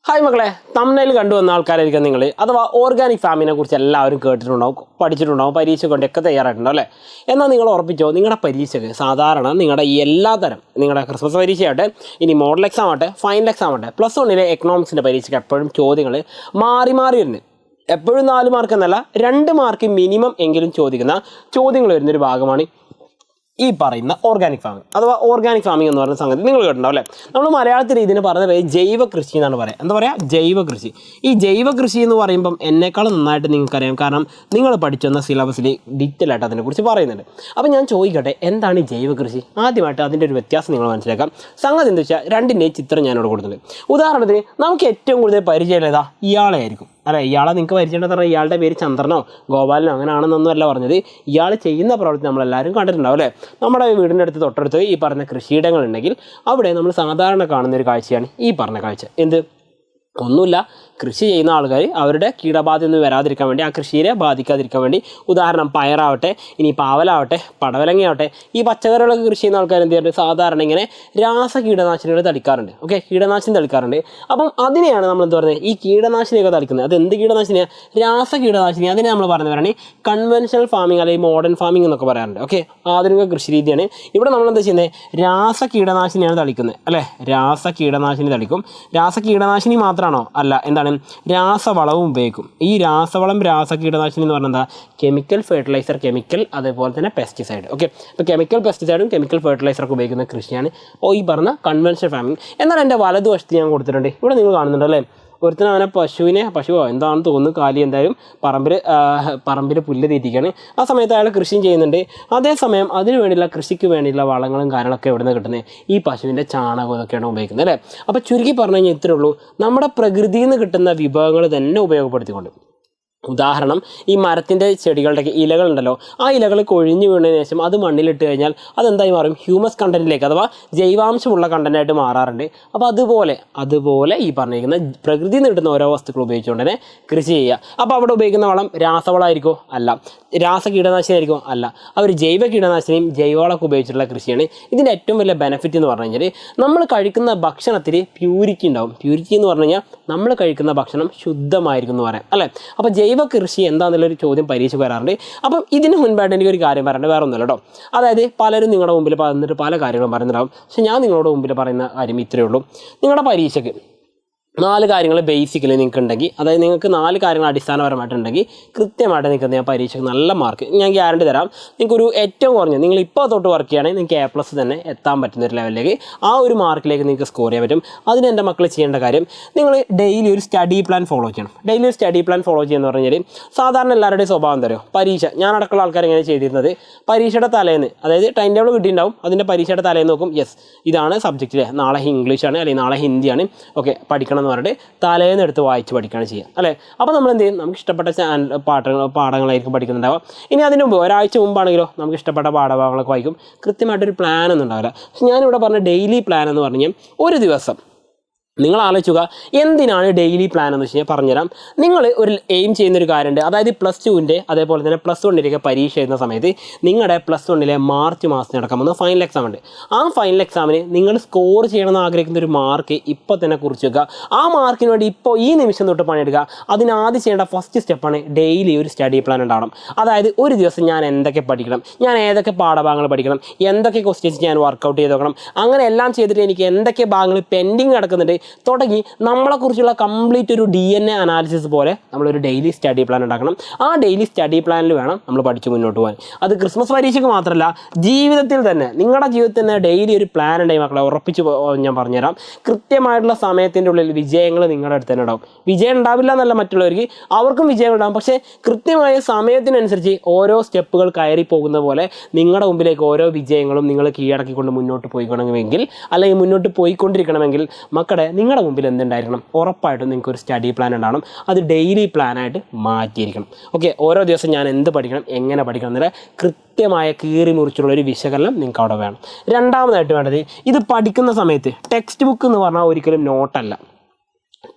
Hi മക്കളെ, thumbnail കണ്ടുവന്ന ആൾക്കാരായിരിക്കും നിങ്ങൾ. അഥവാ ഓർഗാനിക് ഫാമിനെ കുറിച്ച് എല്ലാവരും കേട്ടിട്ടുണ്ടാവും, പഠിച്ചിട്ടുണ്ടാവും, പരീക്ഷ കൊണ്ടൊക്കെ തയ്യാറായിട്ടുണ്ടാവും അല്ലേ. എന്നാൽ നിങ്ങൾ ഉറപ്പിച്ചോ, നിങ്ങളുടെ പരീക്ഷയ്ക്ക് സാധാരണ നിങ്ങളുടെ എല്ലാ തരം, നിങ്ങളുടെ ക്രിസ്മസ് പരീക്ഷയാവട്ടെ, ഇനി മോഡൽ എക്സാം ആവട്ടെ, ഫൈനൽ എക്സാം ആവട്ടെ, +1 എക്കണോമിക്സിൻ്റെ പരീക്ഷയ്ക്ക് എപ്പോഴും ചോദ്യങ്ങൾ മാറി മാറി വരുന്നത്. എപ്പോഴും 4 മാർക്ക് എന്നല്ല, 2 മാർക്ക് മിനിമം എങ്കിലും ചോദിക്കുന്ന ചോദ്യങ്ങൾ വരുന്നൊരു ഭാഗമാണ് ഈ പറയുന്ന ഓർഗാനിക് ഫാമിംഗ്. അഥവാ ഓർഗാനിക് ഫാമിംഗ് എന്ന് പറയുന്ന സംഗതി നിങ്ങൾ കേട്ടിട്ടുണ്ടാവും അല്ലേ. നമ്മൾ മലയാളത്തിൽ ഇതിന് പറഞ്ഞ പേര് ജൈവ കൃഷി എന്നാണ് പറയുക. എന്താ പറയുക? ജൈവ കൃഷി. ഈ ജൈവ കൃഷി എന്ന് പറയുമ്പം എന്നെക്കാളും നന്നായിട്ട് നിങ്ങൾക്കറിയാം, കാരണം നിങ്ങൾ പഠിച്ചെന്ന സിലബസിൽ ഡീറ്റെയിൽ ആയിട്ട് അതിനെക്കുറിച്ച് പറയുന്നുണ്ട്. അപ്പോൾ ഞാൻ ചോദിക്കട്ടെ, എന്താണ് ഈ ജൈവ കൃഷി? ആദ്യമായിട്ട് അതിൻ്റെ ഒരു വ്യത്യാസം നിങ്ങൾ മനസ്സിലാക്കാം. സംഗതി എന്താ വെച്ചാൽ, രണ്ടിൻ്റെയും ചിത്രം ഞാനിവിടെ കൊടുത്തിട്ടുണ്ട്. ഉദാഹരണത്തിന് നമുക്ക് ഏറ്റവും കൂടുതൽ പരിചയമുള്ളതാ ഇയാളെ ആയിരിക്കും അല്ലേ. ഇയാളെ നിങ്ങൾക്ക് പരിചയമുണ്ടെന്ന് പറഞ്ഞാൽ ഇയാളുടെ പേര് ചന്ദ്രനോ ഗോപാലനോ അങ്ങനെയാണെന്നൊന്നും അല്ല പറഞ്ഞത്. ഇയാൾ ചെയ്യുന്ന പ്രവൃത്തി നമ്മളെല്ലാവരും കണ്ടിട്ടുണ്ടാവും അല്ലേ. നമ്മുടെ വീടിൻ്റെ അടുത്ത് തൊട്ടടുത്ത് ഈ പറഞ്ഞ കൃഷിയിടങ്ങളുണ്ടെങ്കിൽ അവിടെ നമ്മൾ സാധാരണ കാണുന്നൊരു കാഴ്ചയാണ് ഈ പറഞ്ഞ കാഴ്ച. എന്ത്? ഒന്നുമില്ല, കൃഷി ചെയ്യുന്ന ആൾക്കാർ അവരുടെ കീടബാധയൊന്നും വരാതിരിക്കാൻ വേണ്ടി, ആ കൃഷിയെ ബാധിക്കാതിരിക്കാൻ വേണ്ടി, ഉദാഹരണം പയറാവട്ടെ, ഇനി പാവലാവട്ടെ, പടവലങ്ങയാവട്ടെ, ഈ പച്ചക്കറികളൊക്കെ കൃഷി ചെയ്യുന്ന ആൾക്കാർ എന്ത് ചെയ്യുന്നുണ്ട്? സാധാരണ ഇങ്ങനെ കീടനാശിനികൾ തളിക്കാറുണ്ട്. ഓക്കെ, കീടനാശിനി തളിക്കാറുണ്ട്. അപ്പം അതിനെയാണ് നമ്മൾ എന്താ പറയുന്നത്, ഈ കീടനാശിനിയൊക്കെ തളിക്കുന്നത്. അത് എന്ത് കീടനാശിനിയാണ്? കീടനാശിനി. അതിനെ നമ്മൾ പറയുന്നവരാണ് കൺവെൻഷണൽ ഫാമിംഗ് അല്ലെങ്കിൽ മോഡേൺ ഫാമിംഗ് എന്നൊക്കെ പറയാറുണ്ട്. ഓക്കെ, ആധുനിക കൃഷി രീതിയാണ്. ഇവിടെ നമ്മൾ എന്താ ചെയ്യുന്നത്? കീടനാശിനിയാണ് തളിക്കുന്നത് അല്ലേ. കീടനാശിനി തളിക്കും. കീടനാശിനി മാത്രമാണോ? അല്ല. എന്താണ്? രാസവളവും ഉപയോഗിക്കും. ഈ രാസവളം, കീടനാശിനി എന്ന് പറഞ്ഞാൽ എന്താ? കെമിക്കൽ ഫെർട്ടിലൈസർ, അതേപോലെ തന്നെ പെസ്റ്റിസൈഡ്. ഓക്കെ, ഇപ്പോൾ കെമിക്കൽ പെസ്റ്റിസൈഡും കെമിക്കൽ ഫെർട്ടിലൈസറൊക്കെ ഉപയോഗിക്കുന്ന കൃഷിയാണ് ഈ പറഞ്ഞ കൺവെൻഷണൽ ഫാമിംഗ്. എന്നാൽ എൻ്റെ വലതുവശത്ത് ഞാൻ കൊടുത്തിട്ടുണ്ട്. ഇവിടെ നിങ്ങൾ കാണുന്നുണ്ട് അല്ലേ, ഒരുത്തനും അവനെ പശുവോ എന്താണെന്ന് തോന്നുന്നു, കാലി എന്തായാലും പറമ്പിൽ പുല്ല് തീറ്റിക്കുകയാണ്. ആ സമയത്ത് അയാൾ കൃഷിയും ചെയ്യുന്നുണ്ട്. അതേസമയം അതിന് വേണ്ടിയുള്ള കൃഷിക്ക് വേണ്ടിയുള്ള വളങ്ങളും കാര്യങ്ങളൊക്കെ എവിടെ നിന്ന് കിട്ടുന്നത്? ഈ പശുവിൻ്റെ ചാണകം ഇതൊക്കെയാണ് ഉപയോഗിക്കുന്നത് അല്ലേ. അപ്പോൾ ചുരുക്കി പറഞ്ഞു കഴിഞ്ഞാൽ ഇത്രയേ ഉള്ളൂ. നമ്മുടെ പ്രകൃതിയിൽ നിന്ന് കിട്ടുന്ന വിഭവങ്ങൾ തന്നെ ഉപയോഗപ്പെടുത്തിക്കൊണ്ട്, ഉദാഹരണം ഈ മരത്തിൻ്റെ ചെടികളുടെ ഇലകളുണ്ടല്ലോ, ആ ഇലകൾ കൊഴിഞ്ഞു വീണതിന് ശേഷം അത് മണ്ണിലിട്ട് കഴിഞ്ഞാൽ അതെന്തായി മാറും? ഹ്യൂമസ് കണ്ടൻറ്റിലേക്ക്, അഥവാ ജൈവാംശമുള്ള കണ്ടൻറ്റായിട്ട് മാറാറുണ്ട്. അപ്പോൾ അതുപോലെ ഈ പറഞ്ഞിരിക്കുന്ന പ്രകൃതിയിൽ നിന്ന് കിട്ടുന്ന ഓരോ വസ്തുക്കൾ ഉപയോഗിച്ചുകൊണ്ട് തന്നെ കൃഷി ചെയ്യുക. അപ്പോൾ അവിടെ ഉപയോഗിക്കുന്ന വളം രാസവളമായിരിക്കുമോ? അല്ല. കീടനാശിനി ആയിരിക്കും? അല്ല. അവർ ജൈവ കീടനാശിനിയും ജൈവവളമൊക്കെ ഉപയോഗിച്ചിട്ടുള്ള കൃഷിയാണ്. ഇതിൻ്റെ ഏറ്റവും വലിയ ബെനിഫിറ്റ് എന്ന് പറഞ്ഞു കഴിഞ്ഞാൽ, നമ്മൾ കഴിക്കുന്ന ഭക്ഷണത്തിൽ പ്യൂരിറ്റി ഉണ്ടാവും. പ്യൂരിറ്റി എന്ന് പറഞ്ഞു കഴിഞ്ഞാൽ നമ്മൾ കഴിക്കുന്ന ഭക്ഷണം ശുദ്ധമായിരിക്കും എന്ന് പറയാം അല്ലേ. അപ്പോൾ ജൈവ കൃഷി എന്താണെന്നുള്ളൊരു ചോദ്യം പരീക്ഷയ്ക്ക് വരാറുണ്ട്. അപ്പം ഇതിന് മുൻപായിട്ട് എനിക്കൊരു കാര്യം പറയേണ്ടത് വേറെ ഒന്നുമില്ല കേട്ടോ. അതായത് പലരും നിങ്ങളുടെ മുമ്പിൽ വന്നിട്ട് പല കാര്യങ്ങളും പറയുന്നുണ്ടാവും. പക്ഷെ ഞാൻ നിങ്ങളുടെ മുമ്പിൽ പറയുന്ന കാര്യം ഇത്രയേ ഉള്ളൂ. നിങ്ങളുടെ പരീക്ഷയ്ക്ക് 4 കാര്യങ്ങൾ ബേസിക്കലി നിങ്ങൾക്ക് ഉണ്ടെങ്കിൽ, അതായത് നിങ്ങൾക്ക് 4 കാര്യങ്ങൾ അടിസ്ഥാനപരമായിട്ടുണ്ടെങ്കിൽ കൃത്യമായിട്ട് നിങ്ങൾക്ക് പരീക്ഷയ്ക്ക് നല്ല മാർക്ക് ഞാൻ ഗ്യാരണ്ടി തരാം. നിങ്ങൾക്കൊരു ഏറ്റവും കുറഞ്ഞ, നിങ്ങൾ ഇപ്പോൾ തൊട്ട് വർക്ക് ചെയ്യുകയാണെങ്കിൽ നിങ്ങൾക്ക് A+ തന്നെ എത്താൻ പറ്റുന്ന ഒരു ലെവലിലേക്ക്, ആ ഒരു മാർക്കിലേക്ക് നിങ്ങൾക്ക് സ്കോർ ചെയ്യാൻ പറ്റും. അതിന് എൻ്റെ മക്കൾ ചെയ്യേണ്ട കാര്യം, നിങ്ങൾ ഡെയിലി ഒരു സ്റ്റഡി പ്ലാൻ ഫോളോ ചെയ്യണം. ഡെയിലി ഒരു സ്റ്റഡി പ്ലാൻ ഫോളോ ചെയ്യുമെന്ന് പറഞ്ഞു കഴിഞ്ഞാൽ, സാധാരണ എല്ലാവരുടെയും സ്വഭാവം തരുമോ? പരീക്ഷ, ഞാനടക്കമുള്ള ആൾക്കാർ എങ്ങനെ ചെയ്തിരുന്നത്, പരീക്ഷയുടെ തലേന്ന്, അതായത് ടൈം ടേബിൾ കിട്ടിയിട്ടുണ്ടാവും, അതിൻ്റെ പരീക്ഷയുടെ തലേന്ന് നോക്കും, യെസ് ഇതാണ് സബ്ജക്റ്റ്, നാളെ ഇംഗ്ലീഷാണ് അല്ലെങ്കിൽ നാളെ ഹിന്ദിയാണ്, ഓക്കെ പഠിക്കണം എന്ന് പറഞ്ഞിട്ട് തലേന്ന് എടുത്ത് വായിച്ച് പഠിക്കുകയാണ് ചെയ്യുക അല്ലേ. അപ്പോൾ നമ്മൾ എന്ത് ചെയ്യും? നമുക്ക് ഇഷ്ടപ്പെട്ട പാഠങ്ങളായിരിക്കും പഠിക്കുന്നുണ്ടാവുക. ഇനി അതിന് മുമ്പ് ഒരാഴ്ച മുമ്പാണെങ്കിലോ നമുക്ക് ഇഷ്ടപ്പെട്ട പാഠഭാഗങ്ങളൊക്കെ വായിക്കും. കൃത്യമായിട്ടൊരു പ്ലാനൊന്നും ഉണ്ടാവില്ല. പക്ഷെ ഞാനിവിടെ പറഞ്ഞ ഡെയിലി പ്ലാൻ എന്ന് പറഞ്ഞു കഴിഞ്ഞാൽ, ഒരു ദിവസം നിങ്ങൾ ആലോചിക്കുക, എന്തിനാണ് ഡെയിലി പ്ലാൻ എന്ന് വെച്ച് കഴിഞ്ഞാൽ പറഞ്ഞുതരാം. നിങ്ങൾ ഒരു എയിം ചെയ്യുന്നൊരു കാര്യമുണ്ട്, അതായത് +2 അതേപോലെ തന്നെ +1 പരീക്ഷ എഴുതുന്ന സമയത്ത് നിങ്ങളുടെ +1 മാർച്ച് മാസം നടക്കാൻ പോകുന്ന ഫൈനൽ എക്സാം ഉണ്ട്. ആ ഫൈനൽ എക്സാമിന് നിങ്ങൾ സ്കോർ ചെയ്യണമെന്ന് ആഗ്രഹിക്കുന്ന ഒരു മാർക്ക് ഇപ്പോൾ തന്നെ കുറിച്ച് വെക്കുക. ആ മാർക്കിന് വേണ്ടി ഇപ്പോൾ ഈ നിമിഷം തൊട്ട് പണിയെടുക്കുക. അതിനാദ്യം ചെയ്യേണ്ട ഫസ്റ്റ് സ്റ്റെപ്പാണ് ഡെയിലി ഒരു സ്റ്റഡി പ്ലാൻ ഉണ്ടാവണം. അതായത് ഒരു ദിവസം ഞാൻ എന്തൊക്കെ പഠിക്കണം, ഞാൻ ഏതൊക്കെ പാഠഭാഗങ്ങൾ പഠിക്കണം, എന്തൊക്കെ ക്വസ്റ്റ്യൻസ് ഞാൻ വർക്കൗട്ട് ചെയ്ത് നോക്കണം, അങ്ങനെ എല്ലാം ചെയ്തിട്ട് എനിക്ക് എന്തൊക്കെ ഭാഗങ്ങൾ പെൻഡിങ് കിടക്കുന്നുണ്ട് തുടങ്ങി നമ്മളെക്കുറിച്ചുള്ള കംപ്ലീറ്റ് ഒരു DNA അനാലിസിസ് പോലെ നമ്മളൊരു ഡെയിലി സ്റ്റഡി പ്ലാൻ ഉണ്ടാക്കണം. ആ ഡെയിലി സ്റ്റഡി പ്ലാനിൽ വേണം നമ്മൾ പഠിച്ച് മുന്നോട്ട് പോകാൻ. അത് ക്രിസ്മസ് പരീക്ഷയ്ക്ക് മാത്രമല്ല, ജീവിതത്തിൽ തന്നെ, നിങ്ങളുടെ ജീവിതത്തിൽ തന്നെ ഡെയിലി ഒരു പ്ലാൻ ഉണ്ടായി മക്കളെ, ഉറപ്പിച്ച് ഞാൻ പറഞ്ഞുതരാം. കൃത്യമായിട്ടുള്ള സമയത്തിൻ്റെ ഉള്ളിൽ വിജയങ്ങൾ നിങ്ങളുടെ അടുത്ത് തന്നെ ഉണ്ടാവും. വിജയം ഉണ്ടാവില്ല എന്നല്ല മറ്റുള്ളവർക്ക്, അവർക്കും വിജയം ഉണ്ടാകും. പക്ഷേ കൃത്യമായ സമയത്തിനനുസരിച്ച് ഓരോ സ്റ്റെപ്പുകൾ കയറി പോകുന്ന പോലെ നിങ്ങളുടെ മുമ്പിലേക്ക് ഓരോ വിജയങ്ങളും നിങ്ങൾ കീഴടക്കിക്കൊണ്ട് മുന്നോട്ട് പോയിക്കണമെങ്കിൽ, അല്ലെങ്കിൽ മുന്നോട്ട് പോയിക്കൊണ്ടിരിക്കണമെങ്കിൽ മക്കളെ, നിങ്ങളുടെ മുമ്പിൽ എന്തുണ്ടായിരിക്കണം? ഉറപ്പായിട്ടും നിങ്ങൾക്ക് ഒരു സ്റ്റഡി പ്ലാൻ ഉണ്ടാവണം. അത് ഡെയിലി പ്ലാനായിട്ട് മാറ്റിയിരിക്കണം. ഓക്കെ, ഓരോ ദിവസം ഞാൻ എന്ത് പഠിക്കണം, എങ്ങനെ പഠിക്കണം എന്നുള്ള കൃത്യമായ കീറി മുറിച്ചുള്ളൊരു വിശകലനം നിങ്ങൾക്ക് അവിടെ വേണം. രണ്ടാമതായിട്ട് വേണ്ടത്, ഇത് പഠിക്കുന്ന സമയത്ത് ടെക്സ്റ്റ് ബുക്ക് എന്ന് പറഞ്ഞാൽ ഒരിക്കലും നോട്ടല്ല.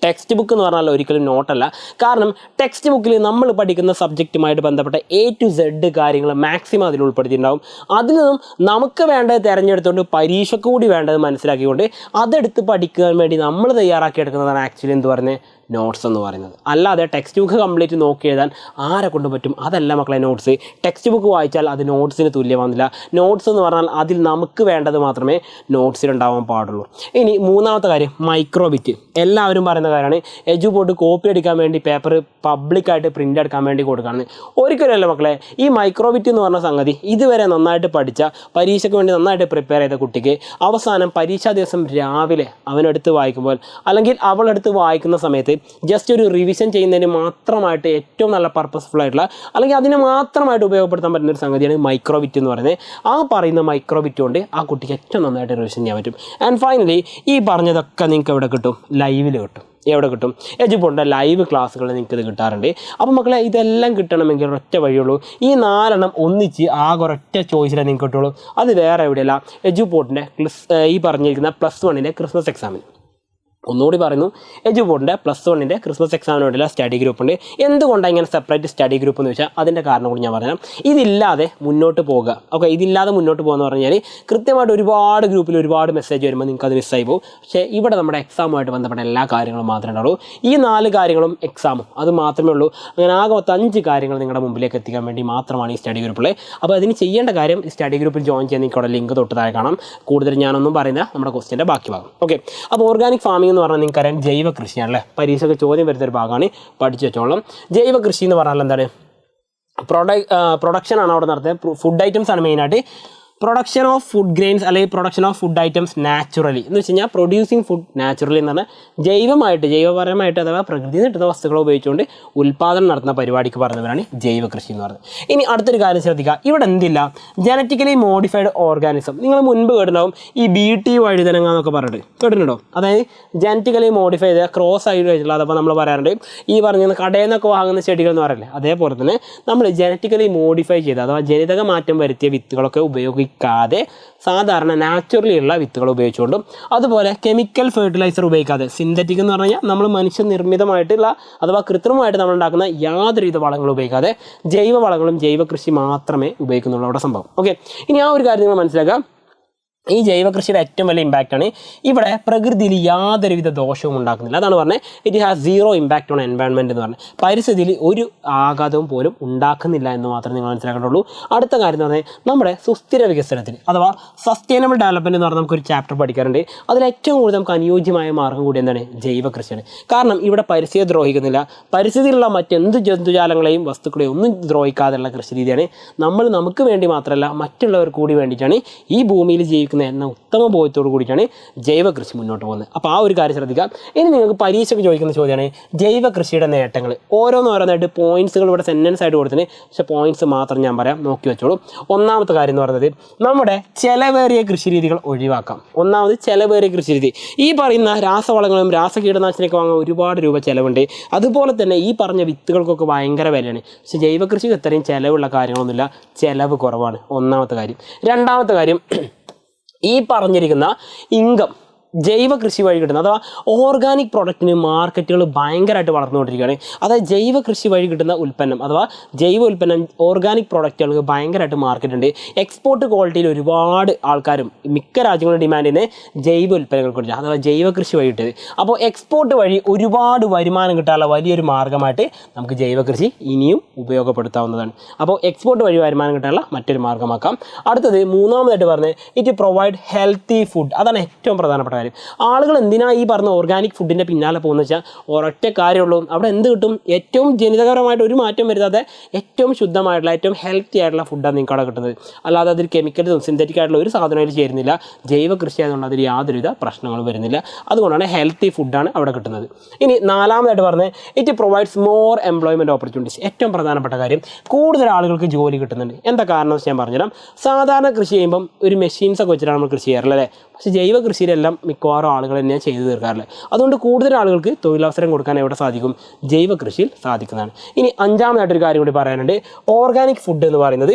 ടെക്സ്റ്റ് ബുക്ക് എന്ന് പറഞ്ഞാൽ ഒരിക്കലും നോട്ടല്ല. കാരണം ടെക്സ്റ്റ് ബുക്കിൽ നമ്മൾ പഠിക്കുന്ന സബ്ജക്റ്റുമായിട്ട് ബന്ധപ്പെട്ട A to Z കാര്യങ്ങൾ മാക്സിമം അതിൽ ഉൾപ്പെടുത്തിയിട്ടുണ്ടാവും. അതിൽ നിന്നും നമുക്ക് വേണ്ടത് തിരഞ്ഞെടുത്തുകൊണ്ട് പരീക്ഷയ്ക്ക് കൂടി വേണ്ടത് മനസ്സിലാക്കിക്കൊണ്ട് അതെടുത്ത് പഠിക്കാൻ വേണ്ടി നമ്മൾ തയ്യാറാക്കി എടുക്കുന്നതാണ് ആക്ച്വലി എന്ത് പറയുന്നത് നോട്ട്സ് എന്ന് പറയുന്നത്. അല്ലാതെ ടെക്സ്റ്റ് ബുക്ക് കംപ്ലീറ്റ് നോക്കി എഴുതാൻ ആരെ കൊണ്ട് പറ്റും? അതല്ല മക്കളെ നോട്ട്സ്. ടെക്സ്റ്റ് ബുക്ക് വായിച്ചാൽ അത് നോട്ട്സിന് തുല്യമാകുന്നില്ല. നോട്ട്സ് എന്ന് പറഞ്ഞാൽ അതിൽ നമുക്ക് വേണ്ടത് മാത്രമേ നോട്ട്സിലുണ്ടാവാൻ പാടുള്ളൂ. ഇനി മൂന്നാമത്തെ കാര്യം മൈക്രോബിറ്റ്. എല്ലാവരും പറയുന്ന കാര്യമാണ് എജുപോർട്ട് കോപ്പി അടിക്കാൻ വേണ്ടി പേപ്പർ പബ്ലിക്കായിട്ട് പ്രിൻ്റ് എടുക്കാൻ വേണ്ടി കൊടുക്കുകയാണ്. ഒരിക്കലുമല്ല മക്കളെ. ഈ മൈക്രോബിറ്റ് എന്ന് പറഞ്ഞ സംഗതി ഇതുവരെ നന്നായിട്ട് പഠിച്ച പരീക്ഷയ്ക്ക് വേണ്ടി നന്നായിട്ട് പ്രിപ്പയർ ചെയ്ത കുട്ടിക്ക് അവസാനം പരീക്ഷാ ദിവസം രാവിലെ അവനെടുത്ത് വായിക്കുമ്പോൾ അല്ലെങ്കിൽ അവളെടുത്ത് വായിക്കുന്ന സമയത്ത് ജസ്റ്റ് ഒരു റിവിഷൻ ചെയ്യുന്നതിന് മാത്രമായിട്ട് ഏറ്റവും നല്ല പർപ്പസ്ഫുൾ ആയിട്ടുള്ള അല്ലെങ്കിൽ അതിന് മാത്രമായിട്ട് ഉപയോഗപ്പെടുത്താൻ പറ്റുന്ന ഒരു സംഗതിയാണ് മൈക്രോബിറ്റ് എന്ന് പറയുന്നത്. ആ പറയുന്ന മൈക്രോബിറ്റ് കൊണ്ട് ആ കുട്ടിക്ക് ഏറ്റവും നന്നായിട്ട് റിവിഷൻ ചെയ്യാൻ പറ്റും. ആൻഡ് ഫൈനലി ഈ പറഞ്ഞതൊക്കെ നിങ്ങൾക്ക് എവിടെ കിട്ടും? ലൈവിൽ കിട്ടും. എവിടെ കിട്ടും? എജുപോർട്ടിൻ്റെ ലൈവ് ക്ലാസ്സുകൾ നിങ്ങൾക്ക് ഇത് കിട്ടാറുണ്ട്. അപ്പോൾ മക്കളെ ഇതെല്ലാം കിട്ടണമെങ്കിൽ ഒരൊറ്റ വഴിയുള്ളൂ. ഈ 4 ഒന്നിച്ച് ആകെ ഒരൊറ്റ ചോയ്സിലേ നിങ്ങൾക്ക് കിട്ടുള്ളൂ. അത് വേറെ എവിടെയല്ല, എജുപോർട്ടിൻ്റെ ഈ പറഞ്ഞിരിക്കുന്ന +1 ക്രിസ്മസ് എക്സാമിന്. ഒന്നുകൂടി പറയുന്നു, എജുപോർട്ടിൻ്റെ +1 ക്രിസ്മസ് എക്സാമിന് വേണ്ടിയുള്ള സ്റ്റഡി ഗ്രൂപ്പ് ഉണ്ട്. എന്തുകൊണ്ടാണ് ഇങ്ങനെ സെപ്പറേറ്റ് സ്റ്റഡി ഗ്രൂപ്പ് എന്ന് വെച്ചാൽ അതിൻ്റെ കാരണം കൂടി ഞാൻ പറയാം. ഇതില്ലാതെ മുന്നോട്ട് പോകുക. ഓക്കെ, ഇതില്ലാതെ മുന്നോട്ട് പോകുക എന്ന് പറഞ്ഞാൽ കൃത്യമായിട്ട് ഒരുപാട് ഗ്രൂപ്പിൽ ഒരുപാട് മെസ്സേജ് വരുമ്പോൾ നിങ്ങൾക്ക് അത് മിസ്സായി പോകും. പക്ഷേ ഇവിടെ നമ്മുടെ എക്സാമുമായിട്ട് ബന്ധപ്പെട്ട എല്ലാ കാര്യങ്ങളും മാത്രമേ ഉണ്ടാവുള്ളൂ. ഈ 4 കാര്യങ്ങളും എക്സാമും അത് മാത്രമേ ഉള്ളൂ. അങ്ങനെ ആകെ 5 കാര്യങ്ങൾ നിങ്ങളുടെ മുമ്പിലേക്ക് എത്തിക്കാൻ വേണ്ടി മാത്രമാണ് ഈ സ്റ്റഡി ഗ്രൂപ്പിൽ. അപ്പോൾ അതിന് ചെയ്യേണ്ട കാര്യം ഈ സ്റ്റഡി ഗ്രൂപ്പിൽ ജോയിൻ ചെയ്യാൻ നിങ്ങൾക്ക് അവിടെ ലിങ്ക് തൊട്ട് താഴെ കാണാം. കൂടുതൽ ഞാനൊന്നും പറയുന്നില്ല, നമ്മുടെ ക്വസ്റ്റ്യൻ്റെ ബാക്കി ഭാഗം. ഓക്കെ, അപ്പോൾ ഓർഗാനിക് ഫാമിംഗ് എന്ന് പറഞ്ഞാൽ നിങ്ങൾക്കറിയാം ജൈവ കൃഷിയാണല്ലേ. പരീക്ഷയ്ക്ക് ചോദ്യം വരുന്നൊരു ഭാഗമാണ്, പഠിച്ചു വെച്ചോളാം. ജൈവ കൃഷി എന്ന് പറഞ്ഞാൽ എന്താണ്? പ്രൊഡക്ഷനാണ് അവിടെ നടത്തുന്നത്. ഫുഡ് ഐറ്റംസ് ആണ് മെയിനായിട്ട്. പ്രൊഡക്ഷൻ ഓഫ് ഫുഡ് ഗ്രെയിൻസ് അല്ലെങ്കിൽ production of food items naturally എന്ന് വെച്ച് കഴിഞ്ഞാൽ പ്രൊഡ്യൂസിങ് ഫുഡ് നാച്ചുറലി എന്ന് പറഞ്ഞാൽ ജൈവപരമായിട്ട് അഥവാ പ്രകൃതിയിൽ നിന്ന് കിട്ടുന്ന വസ്തുക്കളെ ഉപയോഗിച്ചുകൊണ്ട് ഉൽപ്പാദനം നടത്തുന്ന പരിപാടിക്ക് പറഞ്ഞവരാണ് ജൈവ കൃഷി എന്ന് പറയുന്നത്. ഇനി അടുത്തൊരു കാര്യം ശ്രദ്ധിക്കുക, ഇവിടെ എന്തില്ല? Genetically modified organism. നിങ്ങൾ മുൻപ് കേട്ടിട്ടുണ്ടാവും ഈ BT വഴുതനങ്ങ എന്നൊക്കെ പറഞ്ഞിട്ട് കേട്ടിട്ടുണ്ടോ? അതായത് ജനറ്റിക്കലി മോഡിഫൈ ചെയ്ത ക്രോസ് ആയിട്ട് വെച്ചിട്ടുള്ള, അതപ്പോൾ നമ്മൾ പറയാറുണ്ട് ഈ പറഞ്ഞ കടയിൽ നിന്നൊക്കെ വാങ്ങുന്ന ചെടികൾ എന്ന് പറയില്ലേ, അതേപോലെ തന്നെ നമ്മൾ ജനറ്റിക്കലി മോഡിഫൈ ചെയ്ത അഥവാ ജനിതക മാറ്റം വരുത്തിയ വിത്തുകളൊക്കെ ഉപയോഗിക്കാതെ സാധാരണ നാച്ചുറലി ഉള്ള വിത്തുകൾ ഉപയോഗിച്ചുകൊണ്ടും അതുപോലെ കെമിക്കൽ ഫെർട്ടിലൈസർ ഉപയോഗിക്കാതെ സിന്തറ്റിക് എന്ന് പറഞ്ഞാൽ നമ്മൾ മനുഷ്യനിർമ്മിതമായിട്ടുള്ള അഥവാ കൃത്രിമമായിട്ട് നമ്മൾ ഉണ്ടാക്കുന്ന യാതൊരുവിധ വളങ്ങളും ഉപയോഗിക്കാതെ ജൈവ വളങ്ങളും ജൈവ കൃഷി മാത്രമേ ഉപയോഗിക്കുന്നുള്ളൂ അവിടെ സംഭവം. ഓക്കെ, ഇനി ആ ഒരു കാര്യം നിങ്ങൾ മനസ്സിലാക്കുക. ഈ ജൈവ കൃഷിയുടെ ഏറ്റവും വലിയ ഇമ്പാക്റ്റാണ് ഇവിടെ പ്രകൃതിയിൽ യാതൊരുവിധ ദോഷവും ഉണ്ടാക്കുന്നില്ല. അതാണ് പറഞ്ഞത് it has 0 impact on environment എന്ന് പറഞ്ഞത്. പരിസ്ഥിതിയിൽ ഒരു ആഘാതവും പോലും ഉണ്ടാക്കുന്നില്ല എന്ന് മാത്രമേ നിങ്ങൾ മനസ്സിലാക്കേണ്ടുള്ളൂ. അടുത്ത കാര്യം എന്ന് പറഞ്ഞാൽ നമ്മുടെ സുസ്ഥിര വികസനത്തിന് അഥവാ സസ്റ്റൈനബിൾ ഡെവലപ്മെൻറ്റ് എന്ന് പറഞ്ഞാൽ നമുക്കൊരു ചാപ്റ്റർ പഠിക്കാറുണ്ട്. അതിൽ ഏറ്റവും കൂടുതൽ നമുക്ക് അനുയോജ്യമായ മാർഗ്ഗം കൂടി എന്താണ്? ജൈവ കൃഷിയാണ്. കാരണം ഇവിടെ പരിസ്ഥിതിയെ ദ്രോഹിക്കുന്നില്ല. പരിസ്ഥിതിയിലുള്ള മറ്റെന്ത് ജന്തുജാലങ്ങളെയും വസ്തുക്കളെയും ഒന്നും ദ്രോഹിക്കാതെയുള്ള കൃഷി രീതിയാണ്. നമുക്ക് വേണ്ടി മാത്രമല്ല മറ്റുള്ളവർക്ക് കൂടി വേണ്ടിയിട്ടാണ് ഈ ഭൂമിയിൽ ജീവിക്കുന്ന എന്ന ഉത്തമ ബോധത്തോടു കൂടിയിട്ടാണ് ജൈവ കൃഷി മുന്നോട്ട് പോകുന്നത്. അപ്പോൾ ആ ഒരു കാര്യം ശ്രദ്ധിക്കാം. ഇനി നിങ്ങൾക്ക് പരീക്ഷയ്ക്ക് ചോദിക്കുന്ന ചോദ്യമാണ് ജൈവ കൃഷിയുടെ നേട്ടങ്ങൾ. ഓരോന്നായിട്ട് പോയിന്റ്സുകൾ ഇവിടെ സെൻറ്റൻസ് ആയിട്ട് കൊടുത്തിന്, പക്ഷേ പോയിന്റ്സ് മാത്രം ഞാൻ പറയാം, നോക്കി വെച്ചോളൂ. ഒന്നാമത്തെ കാര്യം എന്ന് പറയുന്നത് നമ്മുടെ ചെലവേറിയ കൃഷി രീതികൾ ഒഴിവാക്കാം. ഒന്നാമത് ചെലവേറിയ കൃഷി രീതി. ഈ പറയുന്ന രാസവളങ്ങളും രാസകീടനാശിനിയൊക്കെ വാങ്ങാൻ ഒരുപാട് രൂപ ചിലവുണ്ട്. അതുപോലെ തന്നെ ഈ പറഞ്ഞ വിത്തുകൾക്കൊക്കെ ഭയങ്കര വിലയാണ്. പക്ഷേ ജൈവ കൃഷിക്ക് ഇത്രയും ചിലവുള്ള കാര്യങ്ങളൊന്നുമില്ല, ചിലവ് കുറവാണ്. ഒന്നാമത്തെ കാര്യം. രണ്ടാമത്തെ കാര്യം, ഈ പറഞ്ഞിരിക്കുന്ന ഇൻകം ജൈവ കൃഷി വഴി കിട്ടുന്ന അഥവാ ഓർഗാനിക് പ്രോഡക്റ്റിന് മാർക്കറ്റുകൾ ഭയങ്കരമായിട്ട് വളർന്നുകൊണ്ടിരിക്കുകയാണ്. അതായത് ജൈവ കൃഷി വഴി കിട്ടുന്ന ഉൽപ്പന്നം അഥവാ ജൈവ ഉൽപ്പന്നം ഓർഗാനിക് പ്രോഡക്റ്റുകൾക്ക് ഭയങ്കരമായിട്ട് മാർക്കറ്റ് ഉണ്ട്. എക്സ്പോർട്ട് ക്വാളിറ്റിയിൽ ഒരുപാട് ആൾക്കാരും മിക്ക രാജ്യങ്ങളും ഡിമാൻഡ് ചെയ്യുന്നത് ജൈവ ഉൽപ്പന്നങ്ങൾ കുറിച്ച് അഥവാ ജൈവ കൃഷി വഴി കിട്ടിയത്. അപ്പോൾ എക്സ്പോർട്ട് വഴി ഒരുപാട് വരുമാനം കിട്ടാനുള്ള വലിയൊരു മാർഗ്ഗമായിട്ട് നമുക്ക് ജൈവ കൃഷി ഇനിയും ഉപയോഗപ്പെടുത്താവുന്നതാണ്. അപ്പോൾ എക്സ്പോർട്ട് വഴി വരുമാനം കിട്ടാനുള്ള മറ്റൊരു മാർഗ്ഗമാക്കാം. അടുത്തത് മൂന്നാമതായിട്ട് പറഞ്ഞത് ഇറ്റ് പ്രൊവൈഡ് ഹെൽത്തി ഫുഡ്. അതാണ് ഏറ്റവും പ്രധാനപ്പെട്ട കാര്യം. ആളുകൾ എന്തിനാ ഈ പറഞ്ഞ ഓർഗാനിക് ഫുഡിൻ്റെ പിന്നാലെ പോകുന്നത് വെച്ചാൽ ഒരൊറ്റ കാര്യമുള്ളൂ, അവിടെ എന്ത് കിട്ടും? ഏറ്റവും ജനിതകപരമായിട്ട് ഒരു മാറ്റം വരുത്താതെ ഏറ്റവും ശുദ്ധമായിട്ടുള്ള ഏറ്റവും ഹെൽത്തി ആയിട്ടുള്ള ഫുഡാണ് നിങ്ങൾക്ക് അവിടെ കിട്ടുന്നത്. അല്ലാതെ അതിൽ കെമിക്കൽസും സിന്തറ്റിക് ആയിട്ടുള്ള ഒരു സാധനം അതിൽ ചേരുന്നില്ല. ജൈവ കൃഷി ആയതുകൊണ്ട് അതിൽ യാതൊരുവിധ പ്രശ്നങ്ങളും വരുന്നില്ല. അതുകൊണ്ടാണ് ഹെൽത്തി ഫുഡാണ് അവിടെ കിട്ടുന്നത്. ഇനി നാലാമതായിട്ട് പറഞ്ഞത് it provides more employment opportunities. ഏറ്റവും പ്രധാനപ്പെട്ട കാര്യം കൂടുതൽ ആളുകൾക്ക് ജോലി കിട്ടുന്നുണ്ട്. എന്താ കാരണം എന്ന് ഞാൻ പറഞ്ഞുതരാം. സാധാരണ കൃഷി ചെയ്യുമ്പം ഒരു മെഷീൻസൊക്കെ വെച്ചിട്ടാണ് നമ്മൾ കൃഷി ചെയ്യാറില്ലേ. പക്ഷേ ജൈവ കൃഷിയിലെല്ലാം മിക്കവാറും ആളുകൾ തന്നെയാണ് ചെയ്തു തീർക്കാറില്ല. അതുകൊണ്ട് കൂടുതൽ ആളുകൾക്ക് തൊഴിലവസരം കൊടുക്കാൻ എവിടെ സാധിക്കും? ജൈവ കൃഷിയിൽ സാധിക്കുന്നതാണ്. ഇനി അഞ്ചാമതായിട്ടൊരു കാര്യം കൂടി പറയാനുണ്ട്. ഓർഗാനിക് ഫുഡ് എന്ന് പറയുന്നത്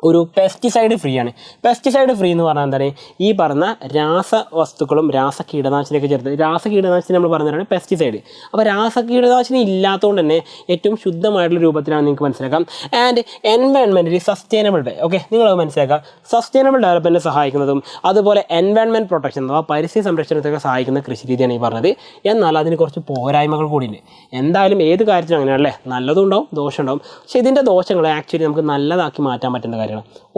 ഒരു പെസ്റ്റിസൈഡ് ഫ്രീ ആണ്. പെസ്റ്റിസൈഡ് ഫ്രീ എന്ന് പറഞ്ഞാൽ എന്താണ്, ഈ പറഞ്ഞ രാസവസ്തുക്കളും കീടനാശിനിയൊക്കെ ചേർത്ത്, കീടനാശിനി നമ്മൾ പറഞ്ഞതാണ് പെസ്റ്റിസൈഡ്. അപ്പോൾ കീടനാശിനി ഇല്ലാത്തതുകൊണ്ട് തന്നെ ഏറ്റവും ശുദ്ധമായിട്ടുള്ള രൂപത്തിലാണ് നിങ്ങൾക്ക് മനസ്സിലാക്കാം. And environmentally sustainable way. Okay, നിങ്ങളത് മനസ്സിലാക്കാം. സസ്റ്റൈനബിൾ ഡെവലപ്മെൻറ്റിനെ സഹായിക്കുന്നതും അതുപോലെ എൻവയോൺമെൻറ്റ് പ്രൊട്ടക്ഷൻ അഥവാ പരിസ്ഥിതി സംരക്ഷണത്തൊക്കെ സഹായിക്കുന്ന കൃഷി രീതിയാണ് ഈ പറഞ്ഞത്. എന്നാൽ അതിന് കുറച്ച് പോരായ്മകൾ കൂടിയുണ്ട്. എന്തായാലും ഏത് കാര്യത്തിലും അങ്ങനെയാണല്ലേ, നല്ലതും ഉണ്ടാവും ദോഷം ഉണ്ടാവും. പക്ഷേ ഇതിൻ്റെ ദോഷങ്ങളെ ആക്ച്വലി നമുക്ക് നല്ലതാക്കി മാറ്റാൻ പറ്റുന്ന കാര്യമാണ്.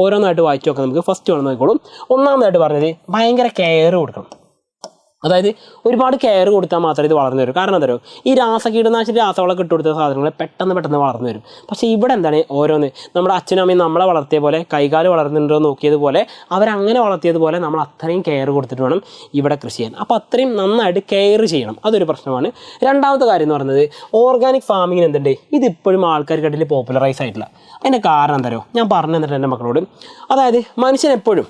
ഓരോന്നായിട്ട് വായിച്ചു നോക്കാം. നമുക്ക് ഫസ്റ്റ് വേണം നോക്കിക്കോളും. ഒന്നാമതായിട്ട് പറഞ്ഞത് ഭയങ്കര കെയർ കൊടുക്കണം. അതായത് ഒരുപാട് കെയർ കൊടുത്താൽ മാത്രമേ ഇത് വളർന്നു വരും. കാരണം എന്താ പറയുക, ഈ കീടനാശിനി രാസവളമൊക്കെ ഇട്ട് കൊടുത്ത സാധനങ്ങൾ പെട്ടെന്ന് വളർന്നു വരും. പക്ഷേ ഇവിടെ എന്താണ്, ഓരോന്ന് നമ്മുടെ അച്ഛനും അമ്മയും നമ്മളെ വളർത്തിയ പോലെ കൈകാല് വളർന്നിട്ടുണ്ടോ നോക്കിയതുപോലെ അവരങ്ങനെ വളർത്തിയതുപോലെ നമ്മൾ അത്രയും കെയർ കൊടുത്തിട്ട് വേണം ഇവിടെ കൃഷി ചെയ്യാൻ. അപ്പോൾ അത്രയും നന്നായിട്ട് കെയർ ചെയ്യണം. അതൊരു പ്രശ്നമാണ്. രണ്ടാമത്തെ കാര്യം എന്ന് പറയുന്നത് ഓർഗാനിക് ഫാമിങ്ങിന് എന്തുണ്ട്, ഇതിപ്പോഴും ആൾക്കാർക്കിടയിൽ പോപ്പുലറൈസ് ആയിട്ടില്ല. അതിൻ്റെ കാരണം എന്താ പറയുക, ഞാൻ പറഞ്ഞു തന്നിട്ട് എൻ്റെ മക്കളോട്. അതായത് മനുഷ്യനെപ്പോഴും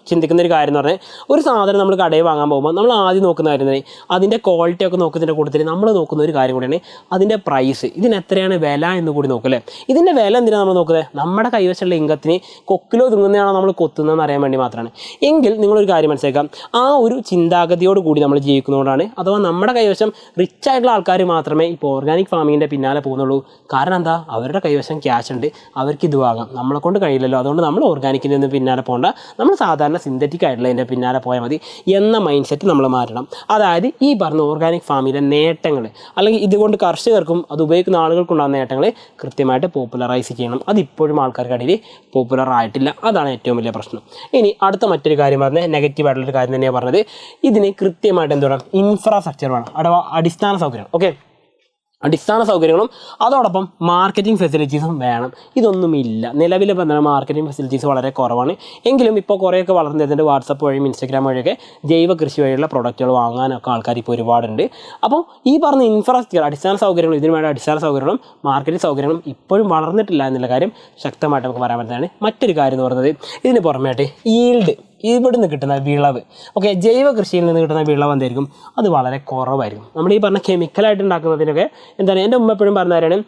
ചിന്തിക്കുന്ന ഒരു കാര്യം എന്ന് പറഞ്ഞാൽ, ഒരു സാധനം നമ്മൾ കടയിൽ വാങ്ങാൻ പോകുമ്പോൾ നമ്മൾ ആദ്യം നോക്കുന്ന കാര്യം തന്നെ അതിൻ്റെ ക്വാളിറ്റി ഒക്കെ നോക്കുന്നതിൻ്റെ കൂട്ടത്തിൽ നമ്മൾ നോക്കുന്ന ഒരു കാര്യം കൂടിയാണ് അതിൻ്റെ പ്രൈസ്. ഇതിന് എത്രയാണ് വില എന്ന് കൂടി നോക്കല്ലേ. ഇതിൻ്റെ വില എന്തിനാണ് നമ്മൾ നോക്കുന്നത്, നമ്മുടെ കൈവശമുള്ള ഇംഗത്തിന് കൊക്കിലോ തുങ്ങുന്നതാണോ നമ്മൾ കൊത്തുന്നതെന്ന് അറിയാൻ വേണ്ടി മാത്രമാണ്. എങ്കിൽ നിങ്ങളൊരു കാര്യം മനസ്സിലാക്കാം, ആ ഒരു ചിന്താഗതിയോട് കൂടി നമ്മൾ ജീവിക്കുന്നതുകൊണ്ടാണ്, അഥവാ നമ്മുടെ കൈവശം റിച്ച് ആയിട്ടുള്ള ആൾക്കാർ മാത്രമേ ഇപ്പോൾ ഓർഗാനിക് ഫാമിങ്ങിൻ്റെ പിന്നാലെ പോകുന്നുള്ളൂ. കാരണം എന്താ, അവരുടെ കൈവശം ക്യാഷ് ഉണ്ട്, അവർക്ക് ഇത് വാങ്ങാം, നമ്മളെ കൊണ്ട് കഴിയില്ലല്ലോ, അതുകൊണ്ട് നമ്മൾ ഓർഗാനിക്കിൽ നിന്ന് പിന്നാലെ പോകേണ്ട, നമ്മൾ സാധാരണ സിന്തറ്റിക് ആയിട്ടുള്ള അതിൻ്റെ പിന്നാലെ പോയാൽ മതി എന്ന മൈൻഡ് സെറ്റ് നമ്മൾ മാറ്റണം. അതായത് ഈ പറഞ്ഞ ഓർഗാനിക് ഫാമിലെ നേട്ടങ്ങൾ, അല്ലെങ്കിൽ ഇതുകൊണ്ട് കർഷകർക്കും അത് ഉപയോഗിക്കുന്ന ആളുകൾക്കുണ്ടാകുന്ന നേട്ടങ്ങൾ കൃത്യമായിട്ട് പോപ്പുലറൈസ് ചെയ്യണം. അതിപ്പോഴും ആൾക്കാർക്കിടയിൽ പോപ്പുലർ ആയിട്ടില്ല. അതാണ് ഏറ്റവും വലിയ പ്രശ്നം. ഇനി അടുത്ത മറ്റൊരു കാര്യം പറഞ്ഞത് നെഗറ്റീവായിട്ടുള്ളൊരു കാര്യം തന്നെയാണ് പറഞ്ഞത്, ഇതിന് കൃത്യമായിട്ട് എന്ത് വേണം, ഇൻഫ്രാസ്ട്രക്ചർ വേണം, അഥവാ അടിസ്ഥാന സൗകര്യം. ഓക്കെ, അടിസ്ഥാന സൗകര്യങ്ങളും അതോടൊപ്പം മാർക്കറ്റിംഗ് ഫെസിലിറ്റീസും വേണം. ഇതൊന്നുമില്ല. നിലവിൽ പറഞ്ഞാൽ മാർക്കറ്റിംഗ് ഫെസിലിറ്റീസ് വളരെ കുറവാണ്. എങ്കിലും ഇപ്പോൾ കുറേയൊക്കെ വളർന്നു വരുന്നുണ്ട്. വാട്സപ്പ് വഴിയും ഇൻസ്റ്റാഗ്രാം വഴിയൊക്കെ ജൈവ കൃഷി വഴിയുള്ള പ്രൊഡക്റ്റുകൾ വാങ്ങാനൊക്കെ ആൾക്കാർ ഇപ്പോൾ ഒരുപാടുണ്ട്. അപ്പോൾ ഈ പറഞ്ഞ ഇൻഫ്രാസ്ട്രക്ചർ, അടിസ്ഥാന സൗകര്യങ്ങളും ഇതിന് വേണ്ട അടിസ്ഥാന സൗകര്യങ്ങളും മാർക്കറ്റിംഗ് സൗകര്യങ്ങളും ഇപ്പോഴും വളർന്നിട്ടില്ല എന്നുള്ള കാര്യം ശക്തമായിട്ട് നമുക്ക് പറയാൻ പറ്റുന്നതാണ്. മറ്റൊരു കാര്യം എന്ന് പറയുന്നത്, ഇതിന് പുറമേയായിട്ട് ഈൽഡ്, ഇവിടെ നിന്ന് കിട്ടുന്ന വിളവ്, ഓക്കെ, ജൈവ കൃഷിയിൽ നിന്ന് കിട്ടുന്ന വിളവ് എന്തായിരിക്കും, അത് വളരെ കുറവായിരിക്കും. നമ്മൾ ഈ പറഞ്ഞ കെമിക്കലായിട്ട് ഉണ്ടാക്കുന്നതിനൊക്കെ എന്താണ്, എൻ്റെ ഉമ്മ എപ്പോഴും പറഞ്ഞ കാര്യമാണ്,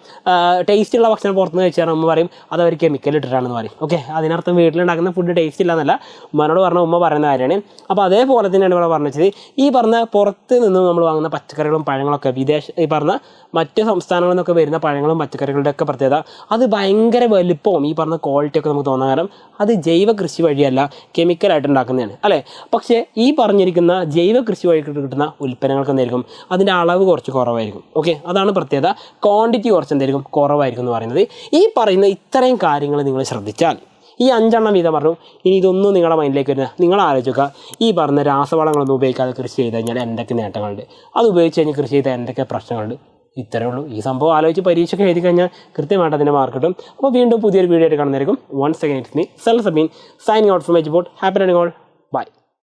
ടേസ്റ്റുള്ള ഭക്ഷണം പുറത്തുനിന്ന് കഴിച്ചാൽ ഉമ്മ പറയും അത് അവർ കെമിക്കൽ ഇട്ടിട്ടാണെന്ന് പറയും. ഓക്കെ, അതിനർത്ഥം വീട്ടിലുണ്ടാക്കുന്ന ഫുഡ് ടേസ്റ്റ് ഇല്ല, ഉമ്മനോട് പറഞ്ഞ ഉമ്മ പറയുന്ന കാര്യമാണ്. അപ്പോൾ അതേപോലെ തന്നെയാണ് ഇവിടെ പറഞ്ഞത്, ഈ പറഞ്ഞ പുറത്ത് നിന്ന് നമ്മൾ വാങ്ങുന്ന പച്ചക്കറികളും പഴങ്ങളൊക്കെ ഈ പറഞ്ഞ മറ്റ് സംസ്ഥാനങ്ങളിൽ നിന്നൊക്കെ വരുന്ന പഴങ്ങളും പച്ചക്കറികളുടെ ഒക്കെ പ്രത്യേകത, അത് ഭയങ്കര വലുപ്പവും ഈ പറഞ്ഞ ക്വാളിറ്റിയൊക്കെ നമുക്ക് തോന്നാൻ കാരണം അത് ജൈവ കൃഷി വഴിയല്ല, കെമിക്കലായിട്ട് ഉണ്ടാക്കുന്നതാണ് അല്ലേ. പക്ഷേ ഈ പറഞ്ഞിരിക്കുന്ന ജൈവ കൃഷി വഴി കിട്ടുന്ന ഉൽപ്പന്നങ്ങൾക്ക് എന്തായിരിക്കും, അതിൻ്റെ അളവ് കുറച്ച് കുറവായിരിക്കും. ഓക്കെ, അതാണ് പ്രത്യേകത. ക്വാണ്ടിറ്റി കുറച്ച് എന്തായിരിക്കും, കുറവായിരിക്കും എന്ന് പറയുന്നത്. ഈ പറയുന്ന ഇത്രയും കാര്യങ്ങൾ നിങ്ങൾ ശ്രദ്ധിച്ചാൽ, ഈ 5 എണ്ണം വീതം പറഞ്ഞു, ഇനി ഇതൊന്നും നിങ്ങളുടെ മൈൻഡിലേക്ക് വരുന്നത്, നിങ്ങൾ ആലോചിക്കുക, ഈ പറഞ്ഞ രാസവളങ്ങളൊന്നും ഉപയോഗിക്കാതെ കൃഷി ചെയ്ത് കഴിഞ്ഞാൽ എന്തൊക്കെ നേട്ടങ്ങളുണ്ട്, അത് ഉപയോഗിച്ച് കഴിഞ്ഞ് കൃഷി ചെയ്താൽ എന്തൊക്കെ പ്രശ്നങ്ങളുണ്ട്. ഇത്രയേ ഉള്ളൂ. ഈ സംഭവം ആലോചിച്ച് പരീക്ഷയ്ക്ക് എഴുതി കഴിഞ്ഞാൽ കൃത്യമായിട്ട് അതിൻ്റെ മാർക്ക് കിട്ടും. അപ്പോൾ വീണ്ടും പുതിയൊരു വീഡിയോ ആയിട്ട് കാണുന്നതായിരിക്കും. വൺസ് അഗൈൻ ഇറ്റ്സ് മീ സെൽഫ് സബീൻ സൈനിങ് ഔട്ട് ഫ്രം എജ്ബോർഡ്. Happy learning all. ബൈ.